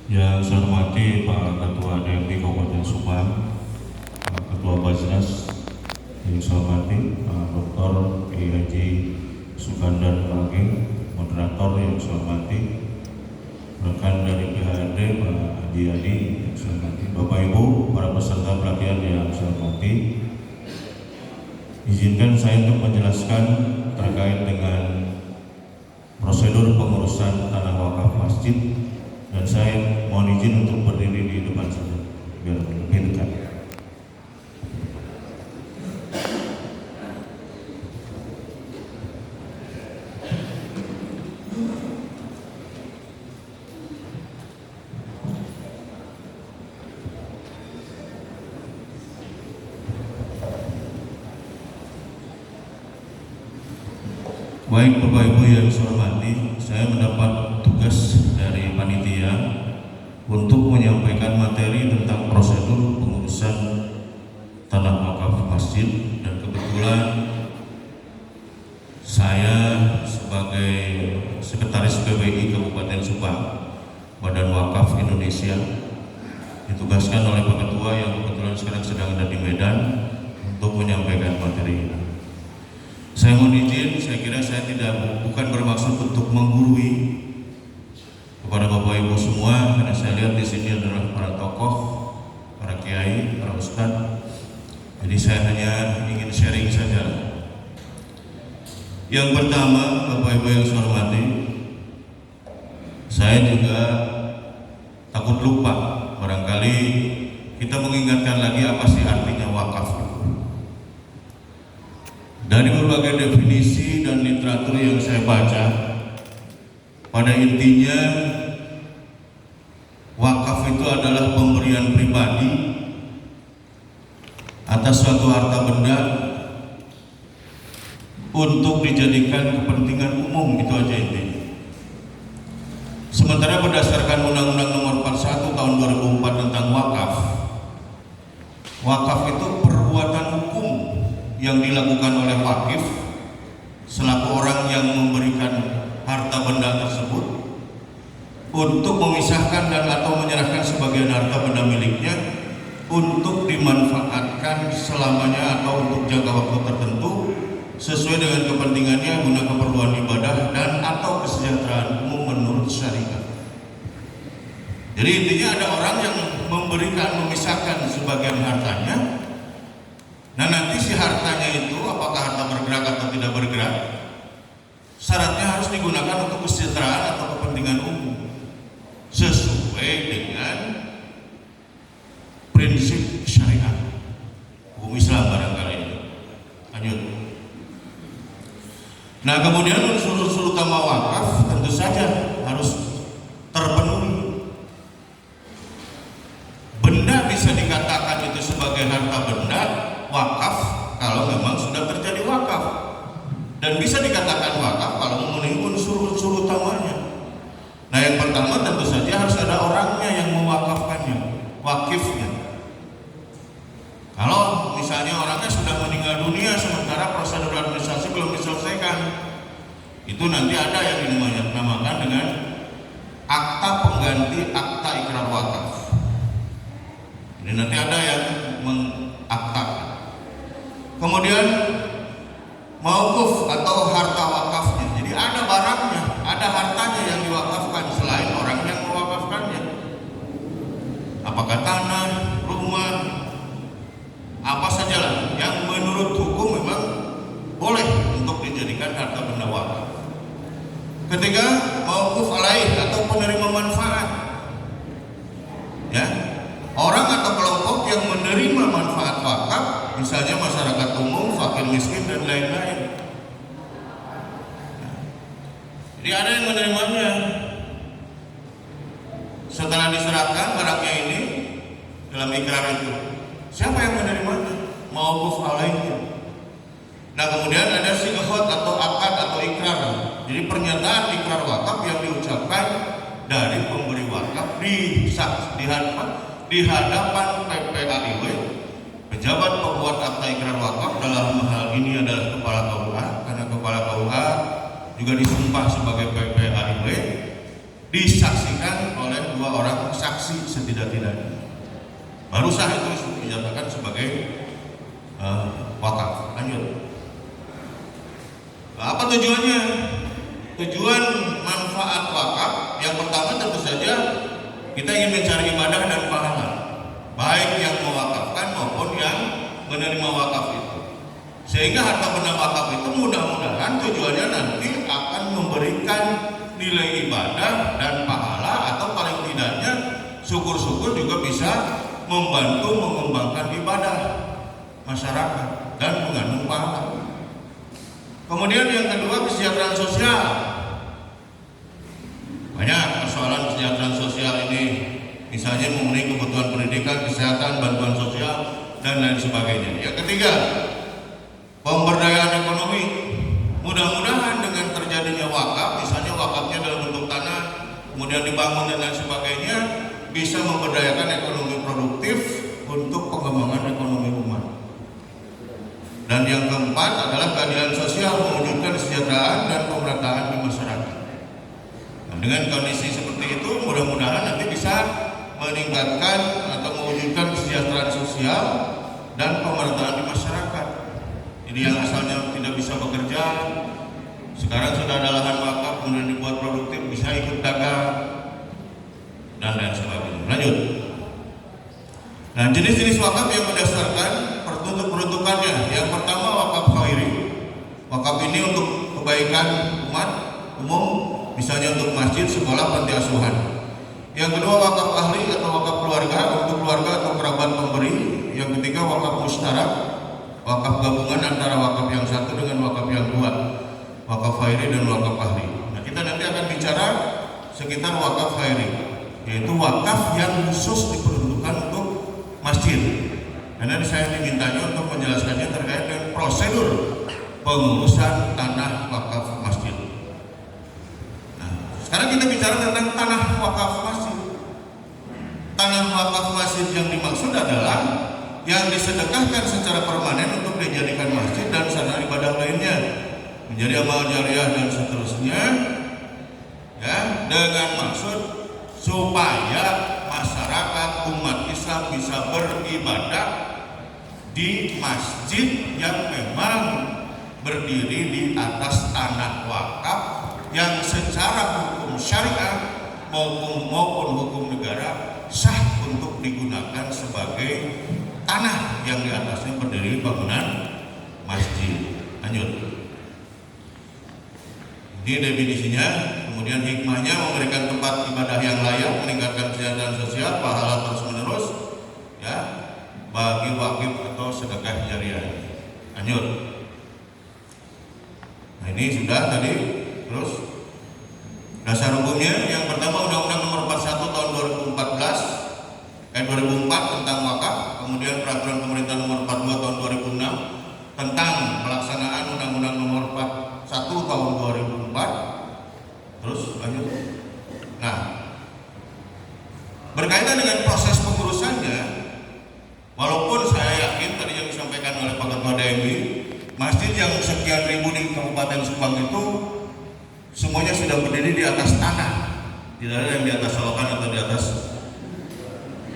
Yang saya hormati Pak Ketua DPD Kabupaten Subang, Pak Ketua Basnas, yang saya hormati Pak Dr. Kiai Haji Sukandar Mageng, moderator yang saya hormati, rekan dari PHRD Pak Haji Adi yang saya hormati, Bapak Ibu para peserta pelatihan yang saya hormati. Izinkan saya untuk menjelaskan terkait dengan prosedur pengurusan tanah wakaf masjid. Dan saya mohon izin untuk berdiri di depan saja biar lebih dekat. Baik Bapak Ibu yang saya hormati, saya mendapat tugas dari panitia untuk menyampaikan materi tentang prosedur pengurusan tanah wakaf masjid, dan kebetulan saya sebagai Sekretaris PWI Kabupaten Subang, Badan Wakaf Indonesia, ditugaskan oleh Pak Ketua yang kebetulan sekarang sedang ada di Medan untuk menyampaikan materi ini. Saya mohon izin, saya kira saya bukan bermaksud untuk menggurui kepada Bapak Ibu semua, karena saya lihat di sini adalah para tokoh, para kiai, para ustadz. Jadi saya hanya ingin sharing saja. Yang pertama, Bapak Ibu yang saya hormati, saya juga takut lupa. Barangkali kita mengingatkan lagi apa sih artinya wakaf. Dari berbagai definisi dan literatur yang saya baca, pada intinya wakaf itu adalah pemberian pribadi atas suatu harta benda untuk dijadikan kepentingan umum, itu aja intinya. Sementara berdasarkan Undang-Undang Nomor 41 Tahun 2004 tentang wakaf, wakaf itu perbuatan hukum yang dilakukan oleh wakif selaku orang yang memberikan harta benda tersebut untuk memisahkan dan atau menyerahkan sebagian harta benda miliknya untuk dimanfaatkan selamanya atau untuk jangka waktu tertentu sesuai dengan kepentingannya guna keperluan ibadah dan atau kesejahteraan umum menurut syariat. Jadi intinya ada orang yang memisahkan sebagian hartanya. Nah, nanti si hartanya itu apakah harta bergerak atau tidak bergerak, syaratnya harus digunakan untuk kesejahteraan atau kepentingan umum sesuai dengan prinsip syariat hukum Islam barangkali. Lanjut. Nah, kemudian unsur-unsur utama wakaf tentu saja harus terpenuhi. Benda bisa dikatakan itu sebagai harta benda wakaf kalau memang sudah terjadi wakaf, dan bisa dikatakan wakaf kalau memenuhi unsur-unsur utamanya. Nah, yang pertama tentu saja harus ada orangnya yang mewakafkannya, wakifnya. Kalau misalnya orangnya sudah meninggal dunia sementara prosedur administrasi belum diselesaikan, itu nanti ada yang dinamakan dengan akta pengganti akta ikrar wakaf. Ini nanti ada yang mengaktakan. Kemudian mauquf atau harta wakafnya. Jadi ada barangnya, ada hartanya yang diwakafkan selain orang yang mewakafkannya. Apakah tanah, rumah, apa sajalah yang menurut hukum memang boleh untuk dijadikan harta benda wakaf. Ketiga, mauquf alaih atau penerima manfaat. Ya. Orang atau kelompok yang menerima manfaat wakaf, misalnya masyarakat umum, fakir miskin dan lain-lain. Jadi ada yang menerimanya. Setelah diserahkan barangnya ini dalam ikrar itu, siapa yang menerimanya? Mauquf alaihnya. Nah, kemudian ada sighot atau akad atau ikrar. Jadi pernyataan ikrar wakaf yang diucapkan dari pemberi wakaf di hadapan PPAIW, pejabat pembuat akta ikrar wakaf. Dalam hal ini adalah Kepala KUA, karena Kepala KUA juga disumpah sebagai PPAIW, disaksikan oleh dua 2 orang saksi setidak-tidaknya, baru sah itu dinyatakan sebagai wakaf. Lanjut. Apa tujuannya? Tujuan manfaat wakaf yang pertama tentu saja kita ingin mencari ibadah dan pahala, baik yang mewakafkan maupun yang menerima wakaf itu. Sehingga harta benda wakaf itu mudah-mudahan tujuannya nanti akan memberikan nilai ibadah dan pahala, atau paling tidaknya syukur-syukur juga bisa membantu mengembangkan ibadah masyarakat dan mengandung pahala. Kemudian yang kedua, kesejahteraan sosial. Banyak persoalan kesejahteraan sosial ini, misalnya memenuhi kebutuhan pendidikan, kesehatan, bantuan sosial, dan lain sebagainya. Yang ketiga, pemberdayaan ekonomi. Mudah-mudahan dengan terjadinya wakaf, misalnya wakafnya dalam bentuk tanah, kemudian dibangun dan lain sebagainya, bisa memberdayakan ekonomi produktif untuk pengembangan ekonomi umat. Dan yang keempat adalah keadilan sosial, mewujudkan kesejahteraan dan pemerataan di masyarakat. Nah, dengan kondisi seperti itu, mudah-mudahan nanti bisa meningkatkan atau mewujudkan kesejahteraan sosial dan pemerataan di masyarakat. Jadi yang asalnya tidak bisa bekerja, sekarang sudah ada lahan wakaf, kemudian dibuat produktif, bisa ikut dagang dan lain sebagainya. Lanjut. Nah, jenis-jenis wakaf yang berdasarkan peruntukannya. Yang pertama, wakaf khairi. Wakaf ini untuk kebaikan umat umum, misalnya untuk masjid, sekolah, panti asuhan. Yang kedua, wakaf ahli atau wakaf keluarga, untuk keluarga atau kerabat pemberi. Yang ketiga, wakaf mustarak, wakaf gabungan antara wakaf yang satu dengan wakaf yang dua, wakaf khairi dan wakaf ahli. Nah, kita nanti akan bicara sekitar wakaf khairi, yaitu wakaf yang khusus diperuntukkan untuk masjid. Karena saya dimintanya untuk menjelaskannya terkait dengan prosedur pengurusan tanah wakaf masjid. Nah, sekarang kita bicara tentang tanah wakaf masjid. Tanah wakaf masjid yang dimaksud adalah yang disedekahkan secara permanen untuk dijadikan masjid dan sarana ibadah lainnya, menjadi amal jariah dan seterusnya, ya, dengan maksud supaya masyarakat umat Islam bisa beribadah di masjid yang memang berdiri di atas tanah wakaf yang secara hukum syariah maupun hukum negara sah untuk digunakan sebagai tanah yang di atasnya berdiri bangunan masjid. Lanjut. Ini definisinya. Kemudian hikmahnya memberikan tempat ibadah yang layak, meningkatkan kesejahteraan sosial, pahala terus menerus, ya, bagi wakif atau sedekah jariah. Lanjut. Nah, ini sudah tadi. Terus dasar hukumnya yang pertama, Undang-Undang Nomor 41 tahun 2004 tentang wakaf, kemudian Peraturan Pemerintah Nomor 42 tahun 2006 tentang pelaksanaan Undang-Undang Nomor 41 tahun 2004. Terus lanjut. Nah, berkaitan dengan proses pengurusannya, walaupun saya yakin tadi yang disampaikan oleh Pak Ketua DMI, masjid yang sekian ribu di Kabupaten Subang itu semuanya sudah berdiri di atas tanah, tidak ada yang di atas selokan atau di atas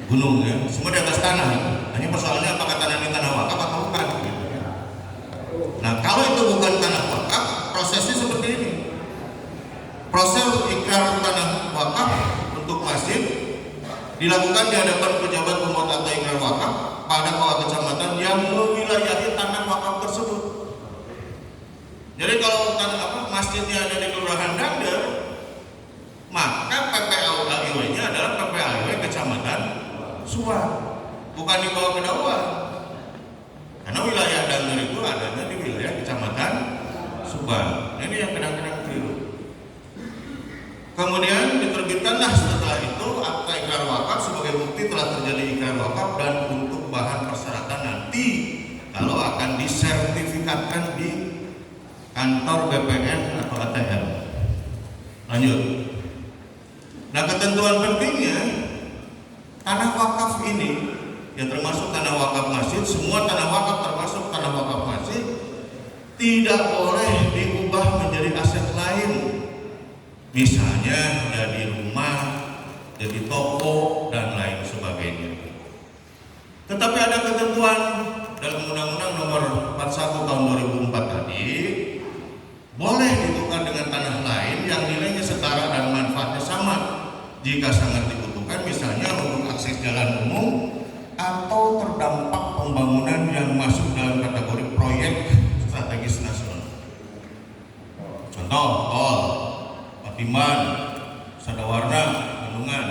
gunung, ya, semua di atas tanah. Hanya persoalannya apakah tanah ini tanah wakaf atau bukan. Nah, kalau itu bukan tanah wakaf, prosesnya seperti ini. Proses ikrar tanah wakaf untuk masjid dilakukan di hadapan pejabat pembuat akta ikrar wakaf pada kepala kecamatan yang mewilayahi tanah wakaf tersebut. Jadi kalau masjidnya ada di Kelurahan Dangder, maka PPLIW-nya adalah PPLIW Kecamatan Subang, bukan dibawa ke Dawan. Karena wilayah Dangder itu adanya di wilayah Kecamatan Subang. Nah, ini yang kadang-kadang keliru. Kemudian diterbitkanlah setelah itu akta ikrar wakaf sebagai bukti telah terjadi ikrar wakaf dan untuk bahan persyaratan nanti kalau akan disertifikatkan di kantor BPN atau ATM. Lanjut. Nah, ketentuan pentingnya tanah wakaf ini, ya termasuk tanah wakaf masjid, semua tanah wakaf termasuk tanah wakaf masjid, tidak boleh diubah menjadi aset lain. Misalnya jadi rumah jadi toko dan lain sebagainya. Tetapi ada ketentuan dalam Undang-Undang Nomor 41 Tahun 2004 tadi, boleh ditukar dengan tanah lain yang nilainya setara dan manfaatnya sama jika sangat dibutuhkan, misalnya untuk akses jalan umum atau terdampak pembangunan yang masuk dalam kategori proyek strategis nasional. Contoh, tol, Patiman, Sadawarna, Bendungan.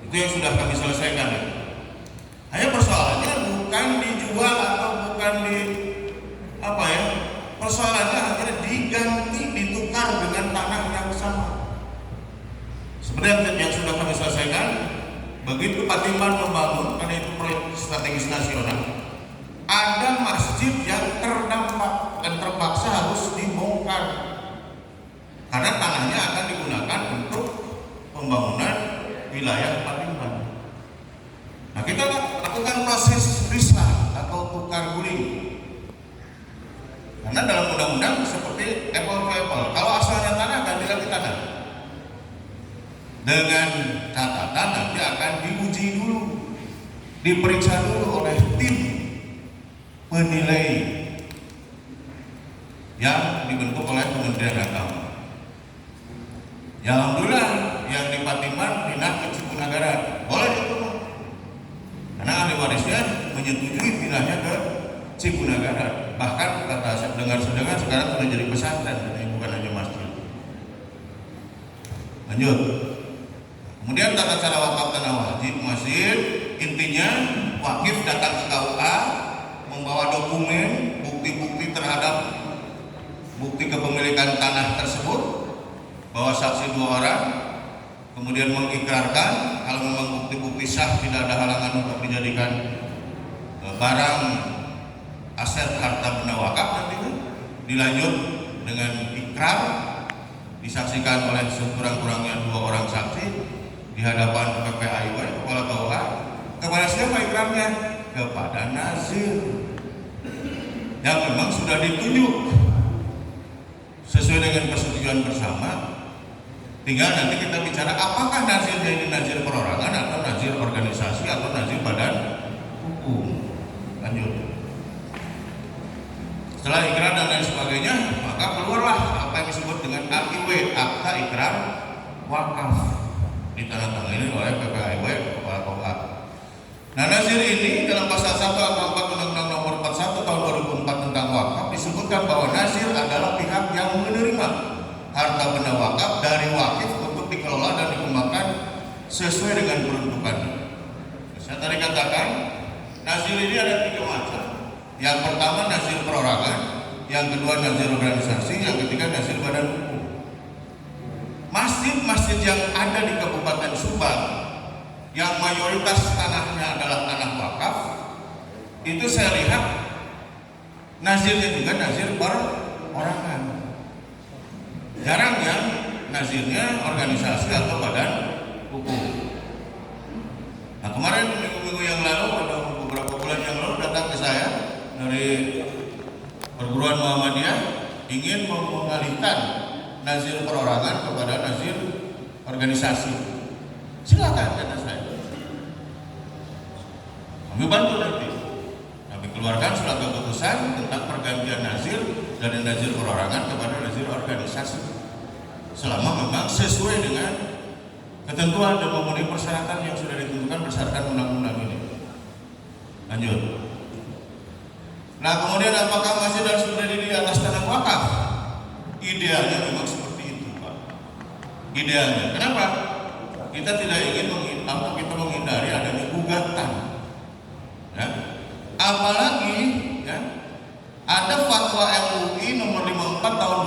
Itu yang sudah kami selesaikan. Hanya persoalannya bukan dijual atau bukan persoalannya akhirnya diganti, ditukar dengan tanah yang sama. Sebenarnya yang sudah kami selesaikan, begitu Patiman membangun, karena itu proyek strategis nasional, ada masjid yang terdampak dan terpaksa harus dibongkar karena tanahnya akan digunakan untuk pembangunan wilayah Patiman. Nah, kita lakukan proses rislah atau tukar guling. Karena dalam undang-undang seperti apple to apple, kalau asalnya tanah ganti lagi tanah. Dengan catatan nanti akan diuji dulu, diperiksa dulu oleh tim penilai yang dibentuk oleh Kementerian Agama. Ya, alhamdulillah yang di Patiman pindah ke Cipunagara, boleh itu, karena ahli warisnya menyetujui pindahnya ke Cipunagara. Bahkan kata saya dengar-dengar sekarang sudah jadi pesantren, bukan hanya masjid. Lanjut. Kemudian tata cara wakaf tanah wajib masjid, intinya wakif datang ke KUA membawa dokumen bukti-bukti terhadap bukti kepemilikan tanah tersebut, bawa saksi 2 orang, kemudian mengikrarkan kalau memang bukti-bukti sah, tidak ada halangan untuk dijadikan barang aset harta benda wakaf, nanti dilanjut dengan ikrar, disaksikan oleh sekurang-kurangnya 2 orang saksi di hadapan PPAIW, kepala KUA. Kepada siapa ikrarnya? Kepada nazir yang memang sudah ditunjuk sesuai dengan persetujuan bersama. Tinggal nanti kita bicara apakah nazirnya ini nazir perorangan atau nazir organisasi atau nazir badan hukum. Lanjut. Setelah ikrar dan lain sebagainya, maka keluarlah apa yang disebut dengan AIW, Akta Ikrar Wakaf, ditandatangani oleh PPAIW, kepala KUA. Nah, nazir ini dalam pasal 1 angka 4 Undang-Undang Nomor 41 Tahun 2004 tentang wakaf disebutkan bahwa nazir adalah pihak yang menerima harta benda wakaf dari wakif untuk dikelola dan dikembangkan sesuai dengan peruntukannya. Saya tadi katakan nazir ini ada 3 macam. Yang pertama nazir perorangan, yang kedua nazir organisasi, yang ketiga nazir badan hukum. Masjid-masjid yang ada di Kabupaten Subang yang mayoritas tanahnya adalah tanah wakaf, itu saya lihat nazirnya juga nazir perorangan. Jarang yang nazirnya organisasi atau badan hukum. Nah, kemarin minggu-minggu yang lalu, ada beberapa bulan yang lalu datang ke saya dari perguruan Muhammadiyah ingin mengalihkan nazir perorangan kepada nazir organisasi. Silakan, kata saya. Kami bantu nanti. Kami keluarkan surat keputusan tentang pergantian nazir dari nazir perorangan kepada nazir organisasi, selama memang sesuai dengan ketentuan dan memenuhi persyaratan yang sudah ditentukan berdasarkan undang-undang ini. Lanjut. Nah, kemudian apakah masjid harus berdiri di atas tanah wakaf? Idealnya memang seperti itu, Pak. Idealnya. Kenapa? Kita tidak ingin menghindari adanya gugatan. Ya. Apalagi ya, ada fatwa MUI nomor 54 tahun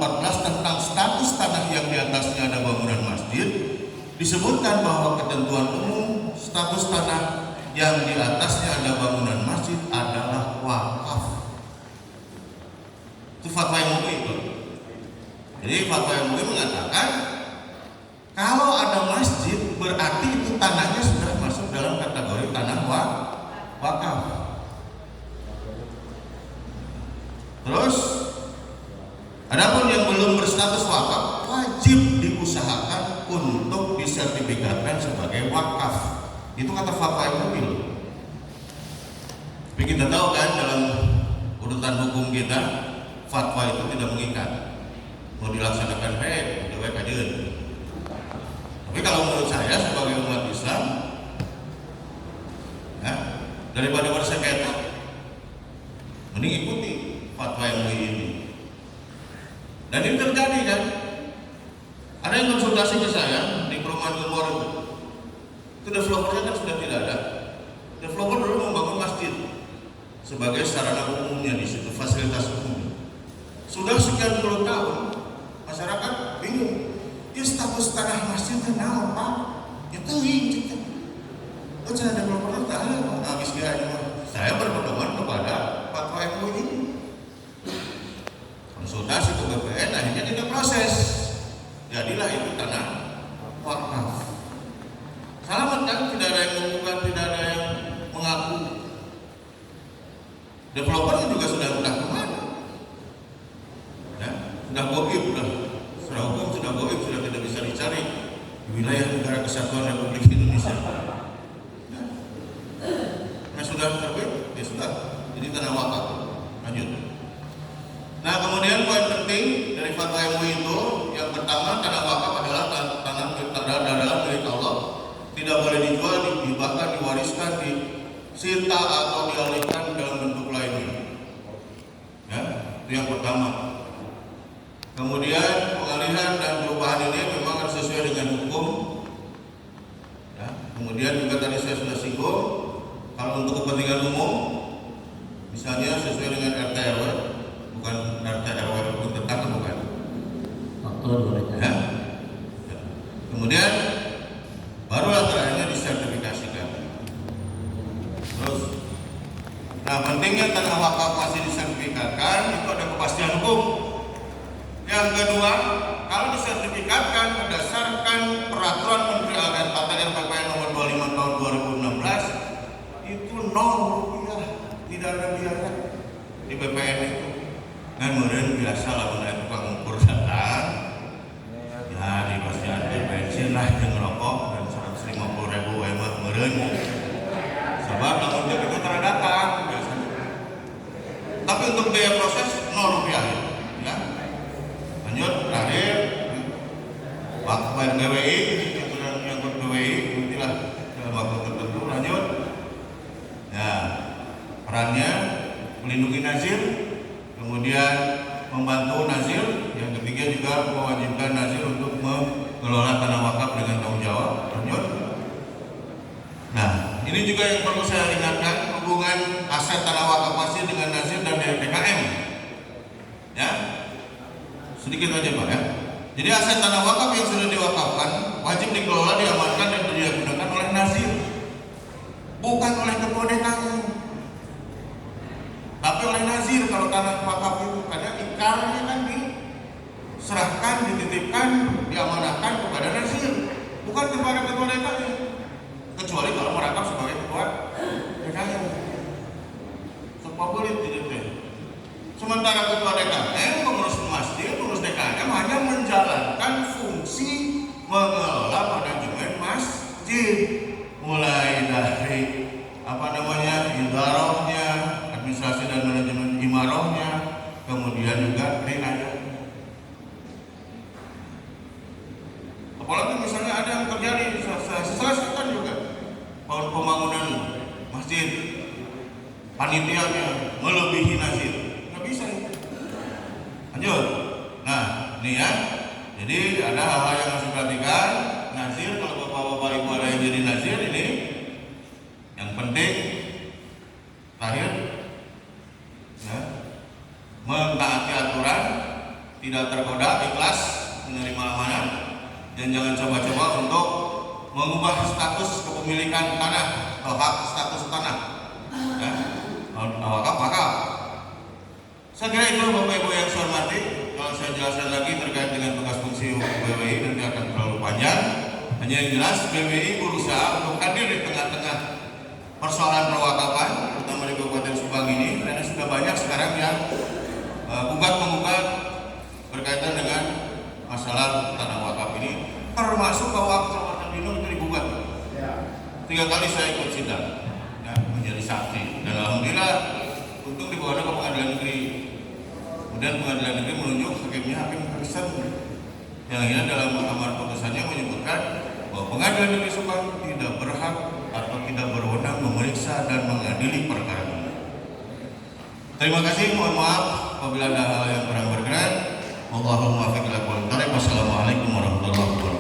2014 tentang status tanah yang di atasnya ada bangunan masjid. Disebutkan bahwa ketentuan umum status tanah yang di atasnya ada bangunan masjid adalah wakaf. Itu fatwa MUI itu. Jadi fatwa MUI mengatakan kalau ada masjid berarti itu tanahnya sudah masuk dalam kategori tanah wakaf. Terus, adapun yang belum berstatus wakaf wajib diusahakan untuk bisa disertifikatkan sebagai wakaf. Itu kata fatwa MUI. Tapi kita tahu kan dalam urutan hukum kita, fatwa itu tidak mengikat. Mau dilaksanakan baik, udah baik aja. Tapi kalau menurut saya sebagai umat Islam, ya, daripada bersengketa, mending ikuti fatwa MUI ini. Dan ini terjadi kan? Ada yang konsultasi ke saya di perumahan Lumor itu developernya kan sudah tidak ada. Developer dulu membangun masjid sebagai sarana umumnya di situ, fasilitas umum. Sudah sekian puluh tahun, masyarakat bingung. Ya status tanah masjidnya naon Pak? Ya teuing cik. Oh cara developer tak ada Pak. Habis dia saya berpedoman kepada fatwa MUI ini. Konsultasi ke BPN akhirnya kita proses. Jadilah itu tanah wakaf. Selamat kan? Tidak ada yang menggugat, tidak ada yang mengaku. Developernya juga sudah kemana? Ya, sudah goib, sudah hukum, sudah goib, sudah tidak bisa dicari di wilayah negara kesatuan Republik Indonesia. Ya. Nah sudah terbit, ya sudah. Jadi tanah wakaf. Lanjut. Nah kemudian poin penting dari fatwa MUI itu yang pertama, tanah wakaf adalah tanah milik Allah, tidak boleh dijual, bahkan diwariskan, disita atau dialihkan dalam bentuk lainnya. Ya, itu yang pertama. Kemudian pengalihan dan perubahan ini memang harus sesuai dengan hukum. Ya, kemudian juga tadi saya sudah singgung, kalau untuk kepentingan umum, misalnya sesuai dengan RT RW. Bukan RT RW itu tetap bukan. Ya. Kemudian barulah terakhirnya disertifikasikan. Terus, nah pentingnya tanah wakaf masih disertifikatkan itu ada kepastian hukum. Yang kedua, kalau disertifikatkan berdasarkan peraturan Menteri ATR PPN nomor 25 tahun 2016 itu 0 rupiah, tidak ada biaya di BPN itu. Dan kemudian biasa lah mulai tukang ukur datang, ya di pasti ada bensin lah yang ngerokok dan 150.000 emang kemudian. Sebab lamun itu terdatang biasanya. Tapi untuk biaya proses 0 rupiah ya. Lanjut terakhir, waktu BWI itu yang BWI nantilah dalam waktu tertentu. Lanjut, ya perannya melindungi nazir. Kemudian membantu nazir, yang ketiga juga mewajibkan nazir untuk mengelola tanah wakaf dengan tanggung jawab. Lanjut. Nah, ini juga yang perlu saya ingatkan, hubungan aset tanah wakaf masjid dengan nazir dan DKM. Ya, sedikit aja Pak ya. Jadi aset tanah wakaf yang sudah diwakafkan wajib dikelola, diamankan dan digunakan oleh nazir, bukan oleh ketua DKM. Tapi oleh nazir kalau tanah wakaf itu ada ikarnya kan diserahkan, dititipkan, diamanahkan kepada nazir, bukan kepada ketua DKM. Kecuali kalau merangkap sebagai ketua DKM. Sepabulit gitu. Sementara ketua DKM mengurus masjid, mengurus DKM hanya menjalankan fungsi mengelola manajemen masjid, mulai dari idarohnya, administrasi dan manajemen imarohnya, kemudian juga riayah. Apalagi misalnya ada yang terjadi, selesaikan juga pembangunan masjid, panitianya melebihi nazir, nggak bisa itu. Lanjut. Nah, ini ya. Jadi ada hal-hal yang harus diperhatikan. Nazir, kalau bapak-bapak ibu ada yang jadi nazir ini, yang penting terakhir, ya, mentaati aturan, tidak tergoda, ikhlas menerima amanah, dan jangan coba-coba untuk mengubah status kepemilikan tanah atau hak status tanah. Ya, wakaf. Saya kira itu Bapak Ibu yang saya hormati. Kalau saya jelaskan lagi terkait dengan tugas fungsi BWI nanti akan terlalu panjang. Hanya yang jelas BWI berusaha untuk hadir di tengah-tengah persoalan perwakafan, terutama di Kabupaten Subang ini, karena sudah banyak sekarang yang menggugat berkaitan dengan masalah tanah wakaf ini, termasuk bahwa Kecamatan 3 kali saya ikut sidang ya, menjadi saksi, dan alhamdulillah untung dibawa ke pengadilan negeri. Kemudian pengadilan negeri menunjuk hakimnya Hakim Kristen yang akhirnya dalam amar putusannya menyebutkan bahwa pengadilan negeri Subang tidak berhak atau tidak berwenang memeriksa dan mengadili perkara ini. Terima kasih, mohon maaf apabila ada hal yang kurang berkenan. Allahumma fiqh lakum. Wassalamualaikum warahmatullahi wabarakatuh.